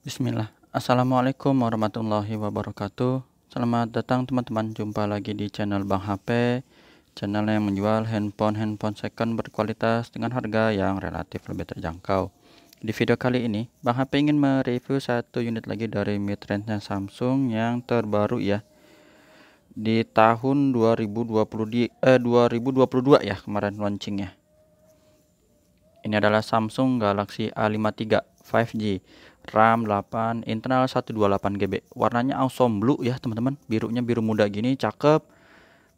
Bismillah. Assalamualaikum warahmatullahi wabarakatuh. Selamat datang teman-teman. Jumpa lagi di channel Bang HP, channel yang menjual handphone second berkualitas dengan harga yang relatif lebih terjangkau. Di video kali ini, Bang HP ingin mereview satu unit lagi dari mid-range Samsung yang terbaru ya. Di tahun 2022 ya kemarin launchingnya. Ini adalah Samsung Galaxy A53 5G, RAM 8, internal 128 GB. Warnanya awesome blue ya teman-teman. Birunya biru muda gini, cakep.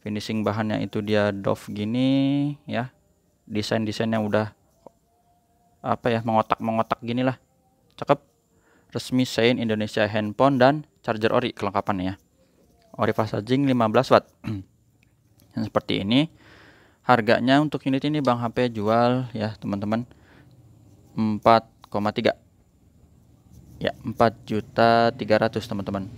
Finishing bahannya itu dia doff gini ya. Desain-desainnya udah mengotak-mengotak gini lah. Cakep. Resmi Sein Indonesia handphone dan charger ori kelengkapannya ya. Ori fast charging 15 watt. Yang seperti ini. Harganya untuk unit ini Bang HP jual ya teman-teman 4,3 ya, 4.300.000 teman-teman.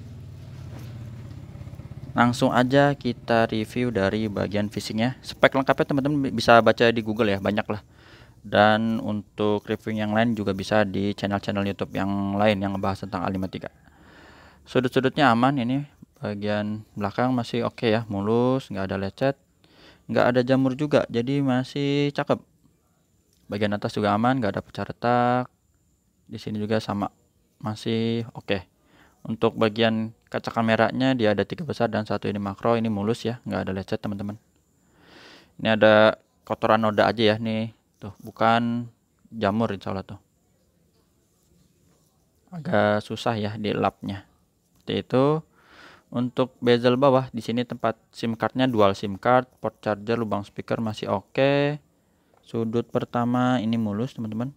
Langsung aja kita review dari bagian fishingnya. Spek lengkapnya teman-teman bisa baca di Google ya, banyak lah. Dan untuk review yang lain juga bisa di channel-channel YouTube yang lain yang ngebahas tentang A53. Sudut-sudutnya aman, ini bagian belakang masih oke ya, mulus, nggak ada lecet, nggak ada jamur juga, jadi masih cakep. Bagian atas juga aman, nggak ada pecah retak. Di sini juga sama, masih oke. Untuk bagian kaca kameranya dia ada 3 besar dan 1 ini makro, ini mulus ya, nggak ada lecet teman-teman. Ini ada kotoran noda aja ya nih, tuh bukan jamur insya Allah tuh. Agak susah ya di lapnya. Seperti itu. Untuk bezel bawah di sini tempat SIM cardnya dual SIM card, port charger, lubang speaker masih oke. Sudut pertama ini mulus teman-teman.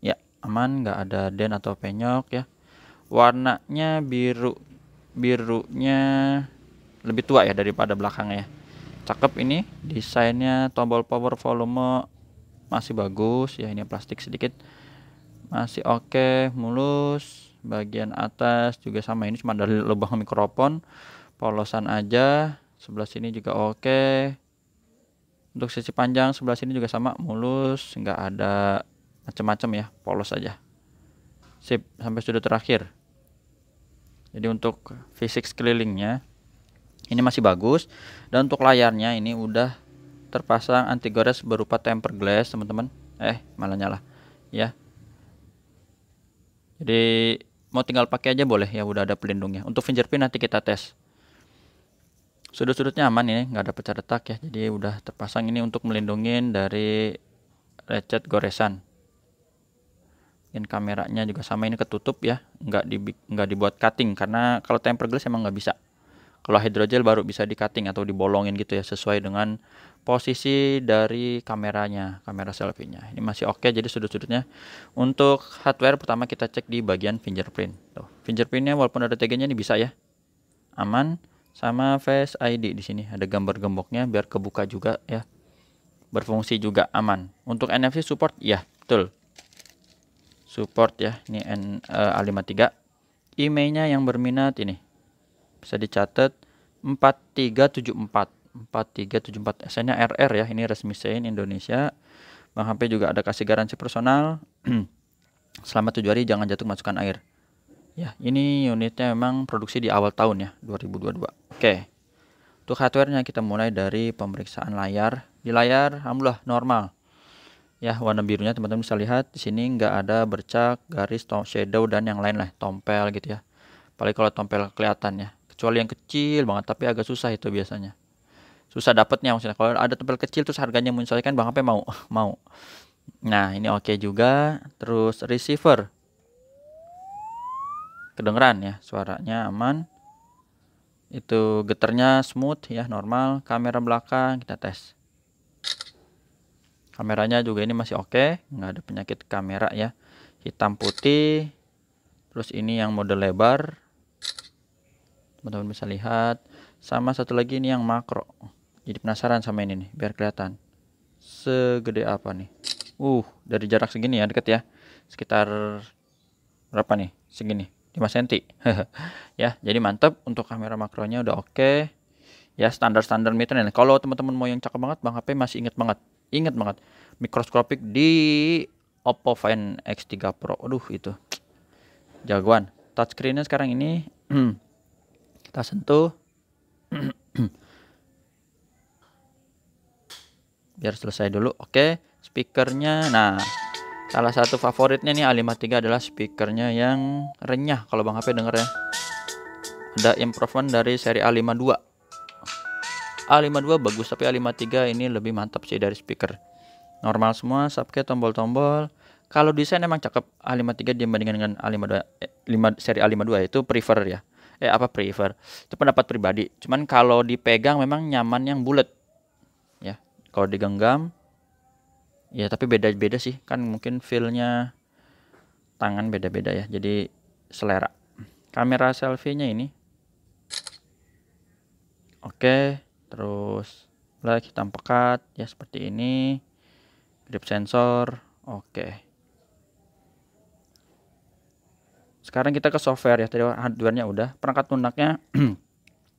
Ya aman, nggak ada den atau penyok ya. Warnanya birunya lebih tua ya daripada belakangnya ya. Cakep ini, desainnya tombol power volume masih bagus ya, ini plastik sedikit masih oke, mulus. Bagian atas juga sama, ini cuma dari lubang mikrofon, polosan aja. Sebelah sini juga oke. Untuk sisi panjang sebelah sini juga sama, mulus, nggak ada macam-macam ya, polos aja. Sip, sampai sudut terakhir. Jadi untuk fisik sekelilingnya ini masih bagus, dan untuk layarnya ini udah terpasang anti gores berupa tempered glass teman-teman. Malah nyala ya. Jadi mau tinggal pakai aja boleh ya, udah ada pelindungnya. Untuk fingerprint nanti kita tes. Sudut-sudutnya aman ini, nggak ada pecah retak ya. Jadi udah terpasang ini untuk melindungi dari lecet goresan. Dan kameranya juga sama, ini ketutup ya, nggak dibuat cutting karena kalau tempered glass emang nggak bisa. Kalau hydrogel baru bisa di cutting atau dibolongin gitu ya, sesuai dengan posisi dari kameranya, kamera selfie-nya. Ini masih oke, jadi sudut-sudutnya. Untuk hardware pertama kita cek di bagian fingerprint. Tuh, fingerprintnya walaupun ada TG-nya ini bisa ya, aman. Sama Face ID di sini ada gambar gemboknya biar kebuka juga ya, berfungsi juga aman. Untuk NFC support ya, betul. Support ya, ini A53. IMEI-nya yang berminat ini bisa dicatat 4374. 4374 SN-nya RR ya, ini resmi Sein Indonesia. Bang HP juga ada kasih garansi personal selama 7 hari, jangan jatuh masukkan air. Ya, ini unitnya memang produksi di awal tahun ya, 2022. Oke. Untuk hardware-nya kita mulai dari pemeriksaan layar. Di layar alhamdulillah normal. Ya, warna birunya teman-teman bisa lihat di sini nggak ada bercak, garis, shadow dan yang lain lah, tompel gitu ya. Paling kalau tompel kelihatan ya. Kecuali yang kecil banget, tapi agak susah itu biasanya. Susah dapatnya maksudnya. Kalau ada tompel kecil terus harganya menyesuaikan, Bang HP mau. Mau. Nah, ini oke juga. Terus receiver. Kedengeran ya, suaranya aman. Itu getarnya smooth ya, normal. Kamera belakang kita tes. Kameranya juga ini masih oke, nggak ada penyakit kamera ya. Hitam putih. Terus ini yang mode lebar. Teman-teman bisa lihat. Sama satu lagi ini yang makro. Jadi penasaran sama ini nih, biar kelihatan. Segede apa nih? Dari jarak segini ya, deket ya. Sekitar berapa nih? Segini, 5 cm. Ya, jadi mantep. Untuk kamera makronya udah oke. Ya, standar-standar mid-range. Kalau teman-teman mau yang cakep banget, Bang HP masih inget banget. Ingat banget. Mikroskopik di Oppo Find X3 Pro. Aduh, itu. jagoan. Touchscreen-nya sekarang ini kita sentuh biar selesai dulu. Oke, speakernya. Nah, salah satu favoritnya nih A53 adalah speakernya yang renyah kalau Bang HP denger ya. Ada improvement dari seri A52. A52 bagus, tapi A53 ini lebih mantap sih dari speaker. Normal semua, subcap, tombol-tombol. Kalau desain emang cakep. A53 dibandingkan dengan A52 seri A52 itu prefer ya. Prefer. Itu pendapat pribadi. Cuman kalau dipegang memang nyaman yang bulat. Ya, kalau digenggam ya, tapi beda-beda sih. Kan mungkin feel-nya tangan beda-beda ya. Jadi selera. Kamera selfie-nya ini. Oke, terus flash hitam pekat ya seperti ini. Grip sensor. Oke. Sekarang kita ke software ya. Tadi hardware-nya udah. Perangkat lunaknya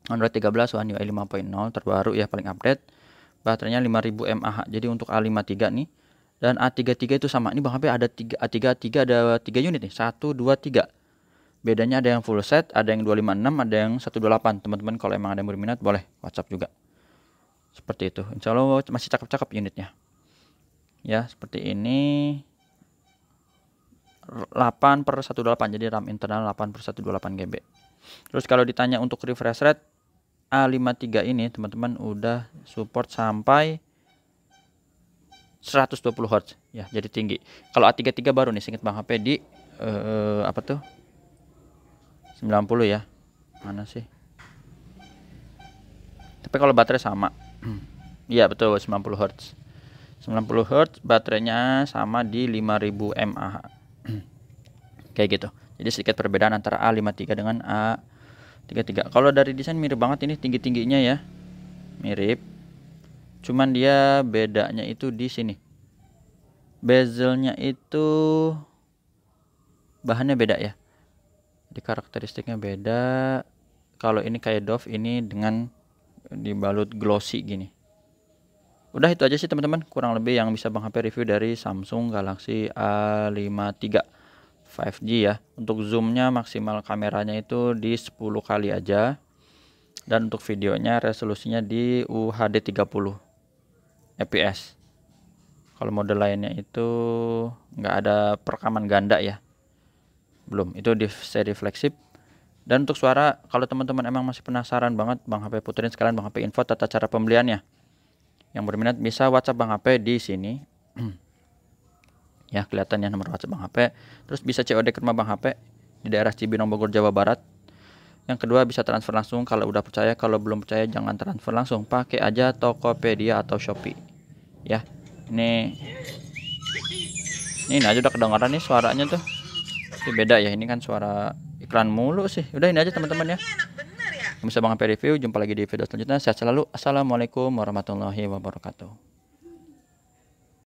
Android 13 One UI 5.0 terbaru ya, paling update. Baterainya 5000 mAh. Jadi untuk A53 nih dan A33 itu sama. Ini Bang HP ada A33 ada 3 unit nih. 1 2 3. Bedanya ada yang full set, ada yang 256, ada yang 128. Teman-teman kalau emang ada yang berminat boleh WhatsApp juga. Seperti itu. Insya Allah masih cakep-cakep unitnya. Ya, seperti ini. 8/128, jadi RAM internal 8/128 GB. Terus kalau ditanya untuk refresh rate, A53 ini teman-teman udah support sampai 120 Hz ya, jadi tinggi. Kalau A33 baru nih, singkat Bang HP di 90 ya. Mana sih? Tapi kalau baterai sama. Iya betul, 90 Hz. 90 Hz, baterainya sama di 5000 mAh. Kayak gitu. Jadi sedikit perbedaan antara A53 dengan A33. Kalau dari desain mirip banget ini, tinggi-tingginya ya. Mirip. Cuman dia bedanya itu di sini. Bezelnya itu bahannya beda ya. Di karakteristiknya beda. Kalau ini kayak Dove, ini dengan dibalut glossy gini. Udah itu aja sih teman-teman, kurang lebih yang bisa Bang HP review dari Samsung Galaxy A53 5G ya. Untuk zoomnya maksimal kameranya itu di 10 kali aja. Dan untuk videonya resolusinya di UHD 30 fps. Kalau mode lainnya itu nggak ada perekaman ganda ya. Belum, itu di seri flagship. Dan untuk suara, kalau teman-teman emang masih penasaran banget, Bang HP puterin sekalian Bang HP info tata cara pembeliannya. Yang berminat bisa WhatsApp Bang HP di sini. Ya, kelihatan ya nomor WhatsApp Bang HP. Terus bisa COD ke rumah Bang HP di daerah Cibinong, Bogor, Jawa Barat. Yang kedua bisa transfer langsung kalau udah percaya. Kalau belum percaya jangan transfer langsung, pakai aja Tokopedia atau Shopee. Ya, ini aja udah kedengaran nih suaranya tuh. Ini beda ya, ini kan suara iklan mulu sih. Udah ini aja teman-teman ya. Bisa Bang HP review, jumpa lagi di video selanjutnya. Sehat selalu. Assalamualaikum warahmatullahi wabarakatuh.